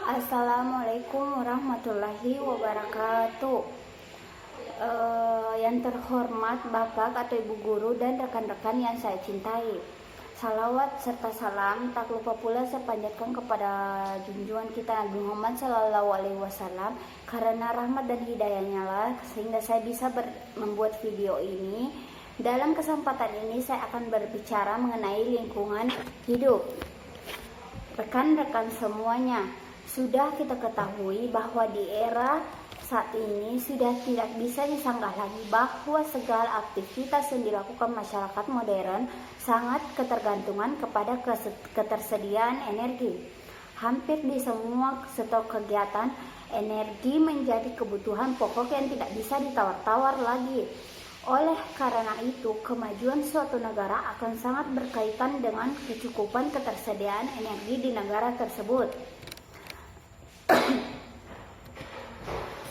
Assalamualaikum warahmatullahi wabarakatuh. Yang terhormat Bapak atau Ibu Guru dan rekan-rekan yang saya cintai, salawat serta salam tak lupa pula saya panjatkan kepada junjungan kita Nabi Muhammad Sallallahu Alaihi Wasallam, karena rahmat dan hidayahnya lah sehingga saya bisa membuat video ini. Dalam kesempatan ini saya akan berbicara mengenai lingkungan hidup. Rekan-rekan semuanya, sudah kita ketahui bahwa di era saat ini sudah tidak bisa disanggah lagi bahwa segala aktivitas yang dilakukan masyarakat modern sangat ketergantungan kepada ketersediaan energi. Hampir di semua stok kegiatan, energi menjadi kebutuhan pokok yang tidak bisa ditawar-tawar lagi. Oleh karena itu, kemajuan suatu negara akan sangat berkaitan dengan kecukupan ketersediaan energi di negara tersebut.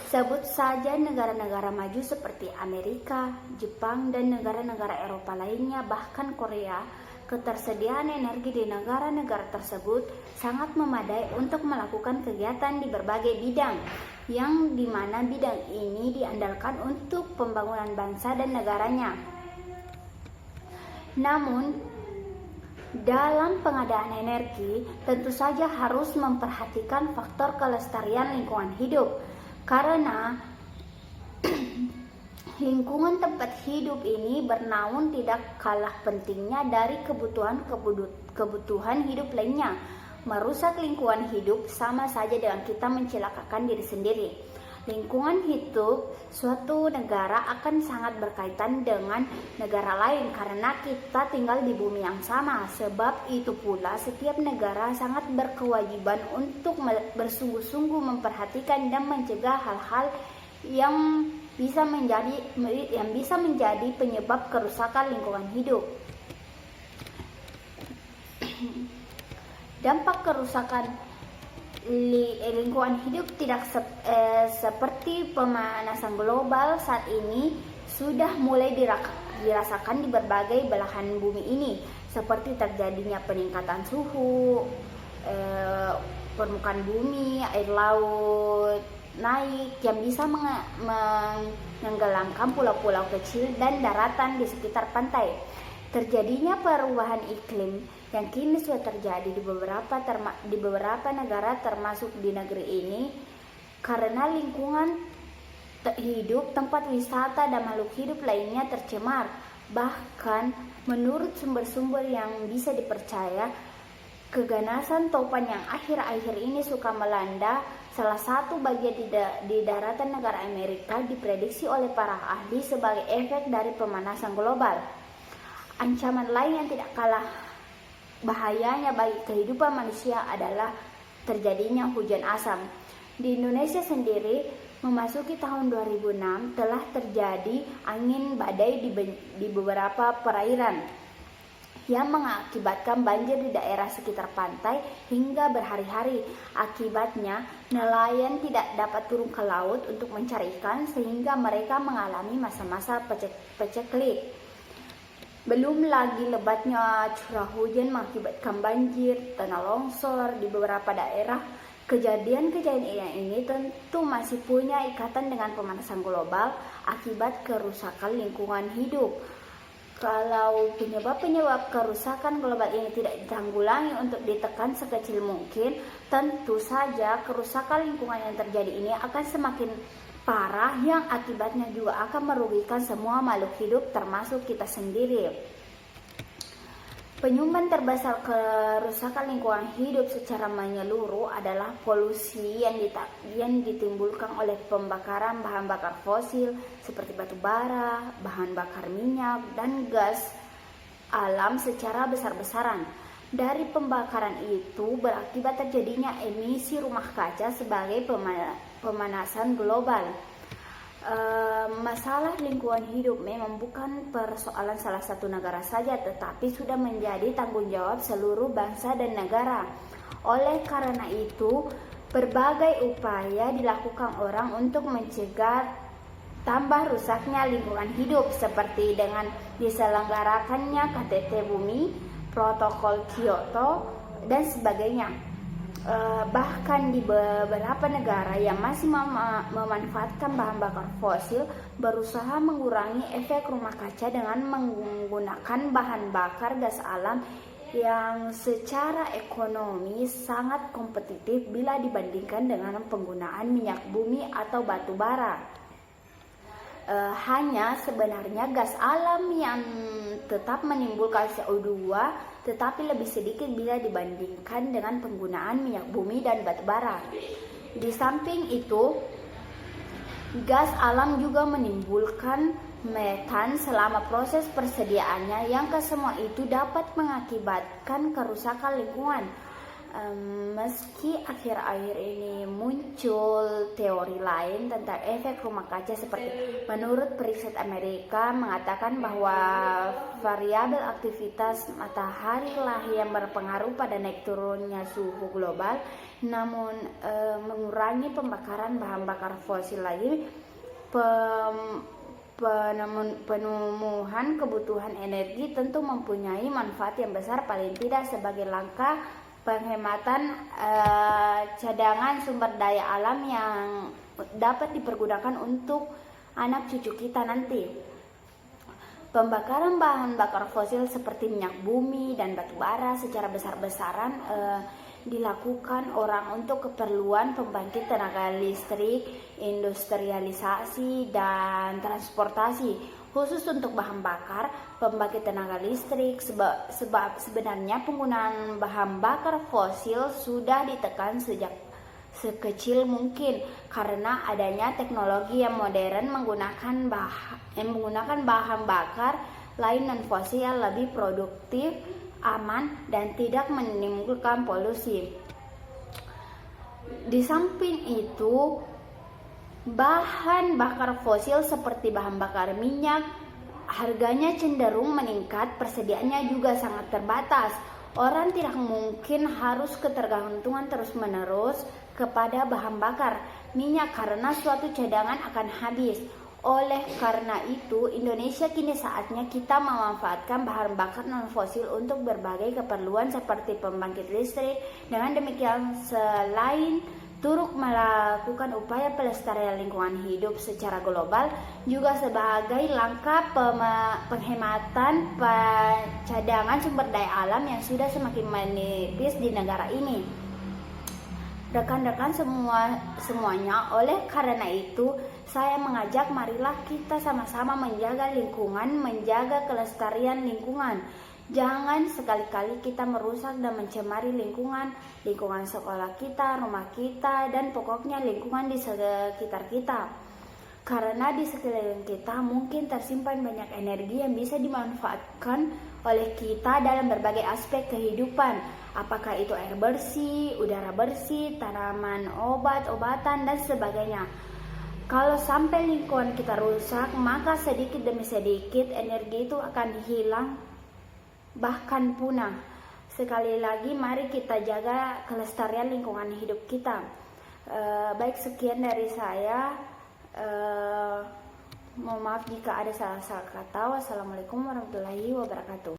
Sebut saja negara-negara maju seperti Amerika, Jepang, dan negara-negara Eropa lainnya, bahkan Korea. Ketersediaan energi di negara-negara tersebut sangat memadai untuk melakukan kegiatan di berbagai bidang, yang dimana bidang ini diandalkan untuk pembangunan bangsa dan negaranya. Namun, dalam pengadaan energi tentu saja harus memperhatikan faktor kelestarian lingkungan hidup, karena lingkungan tempat hidup ini bernaung tidak kalah pentingnya dari kebutuhan hidup lainnya. Merusak lingkungan hidup sama saja dengan kita mencelakakan diri sendiri. Lingkungan hidup suatu negara akan sangat berkaitan dengan negara lain karena kita tinggal di bumi yang sama. Sebab itu pula setiap negara sangat berkewajiban untuk bersungguh-sungguh memperhatikan dan mencegah hal-hal yang bisa menjadi penyebab kerusakan lingkungan hidup. Dampak kerusakan lingkungan hidup tidak seperti pemanasan global saat ini sudah mulai dirasakan di berbagai belahan bumi ini, seperti terjadinya peningkatan suhu permukaan bumi, air laut naik yang bisa menenggelamkan pulau-pulau kecil dan daratan di sekitar pantai. Terjadinya perubahan iklim yang kini sudah terjadi di beberapa negara termasuk di negeri ini karena lingkungan hidup, tempat wisata dan makhluk hidup lainnya tercemar. Bahkan menurut sumber-sumber yang bisa dipercaya, keganasan topan yang akhir-akhir ini suka melanda salah satu bagian di daratan negara Amerika diprediksi oleh para ahli sebagai efek dari pemanasan global. Ancaman lain yang tidak kalah bahayanya bagi kehidupan manusia adalah terjadinya hujan asam. Di Indonesia sendiri, memasuki tahun 2006 telah terjadi angin badai di beberapa perairan yang mengakibatkan banjir di daerah sekitar pantai hingga berhari-hari. Akibatnya, nelayan tidak dapat turun ke laut untuk mencari ikan sehingga mereka mengalami masa-masa paceklik. Belum lagi lebatnya curah hujan mengakibatkan banjir, tanah longsor di beberapa daerah. Kejadian-kejadian ini tentu masih punya ikatan dengan pemanasan global akibat kerusakan lingkungan hidup. Kalau penyebab kerusakan global ini tidak ditanggulangi untuk ditekan sekecil mungkin, tentu saja kerusakan lingkungan yang terjadi ini akan semakin parah yang akibatnya juga akan merugikan semua makhluk hidup termasuk kita sendiri. Penyumbang terbesar kerusakan lingkungan hidup secara menyeluruh adalah polusi yang ditimbulkan oleh pembakaran bahan bakar fosil seperti batu bara, bahan bakar minyak, dan gas alam secara besar-besaran. Dari pembakaran itu berakibat terjadinya emisi rumah kaca sebagai pemanasan global. Masalah lingkungan hidup memang bukan persoalan salah satu negara saja, tetapi sudah menjadi tanggung jawab seluruh bangsa dan negara. Oleh karena itu, berbagai upaya dilakukan orang untuk mencegah tambah rusaknya lingkungan hidup, seperti dengan diselenggarakannya KTT Bumi, Protokol Kyoto, dan sebagainya. Bahkan di beberapa negara yang masih memanfaatkan bahan bakar fosil berusaha mengurangi efek rumah kaca dengan menggunakan bahan bakar gas alam yang secara ekonomi sangat kompetitif bila dibandingkan dengan penggunaan minyak bumi atau batu bara. Hanya sebenarnya gas alam yang tetap menimbulkan CO2 tetapi lebih sedikit bila dibandingkan dengan penggunaan minyak bumi dan batu bara. Di samping itu, gas alam juga menimbulkan metan selama proses persediaannya yang kesemua itu dapat mengakibatkan kerusakan lingkungan. Meski akhir-akhir ini muncul teori lain tentang efek rumah kaca seperti menurut periset Amerika mengatakan bahwa variabel aktivitas matahari lah yang berpengaruh pada naik turunnya suhu global, namun mengurangi pembakaran bahan bakar fosil lagi pemenuhan kebutuhan energi tentu mempunyai manfaat yang besar, paling tidak sebagai langkah penghematan cadangan sumber daya alam yang dapat dipergunakan untuk anak cucu kita nanti. Pembakaran bahan bakar fosil seperti minyak bumi dan batu bara secara besar-besaran dilakukan orang untuk keperluan pembangkit tenaga listrik, industrialisasi, dan transportasi. Khusus untuk bahan bakar pembangkit tenaga listrik, sebab sebenarnya penggunaan bahan bakar fosil sudah ditekan sejak sekecil mungkin karena adanya teknologi yang modern menggunakan bahan bakar lain non fosil yang lebih produktif, aman, dan tidak menimbulkan polusi. Di samping itu, bahan bakar fosil seperti bahan bakar minyak harganya cenderung meningkat, persediaannya juga sangat terbatas. Orang tidak mungkin harus ketergantungan terus-menerus kepada bahan bakar minyak karena suatu cadangan akan habis. Oleh karena itu, Indonesia kini saatnya kita memanfaatkan bahan bakar non-fosil untuk berbagai keperluan seperti pembangkit listrik. Dengan demikian, selain turut melakukan upaya pelestarian lingkungan hidup secara global, juga sebagai langkah penghematan cadangan sumber daya alam yang sudah semakin menipis di negara ini. Rekan-rekan semuanya, oleh karena itu saya mengajak marilah kita sama-sama menjaga lingkungan, menjaga kelestarian lingkungan. Jangan sekali-kali kita merusak dan mencemari lingkungan sekolah kita, rumah kita, dan pokoknya lingkungan di sekitar kita. Karena di sekeliling kita mungkin tersimpan banyak energi yang bisa dimanfaatkan oleh kita dalam berbagai aspek kehidupan. Apakah itu air bersih, udara bersih, tanaman, obat-obatan, dan sebagainya. Kalau sampai lingkungan kita rusak, maka sedikit demi sedikit energi itu akan hilang, bahkan punah. Sekali lagi, mari kita jaga kelestarian lingkungan hidup kita. Baik, sekian dari saya. Mohon maaf jika ada salah-salah kata. Wassalamualaikum warahmatullahi wabarakatuh.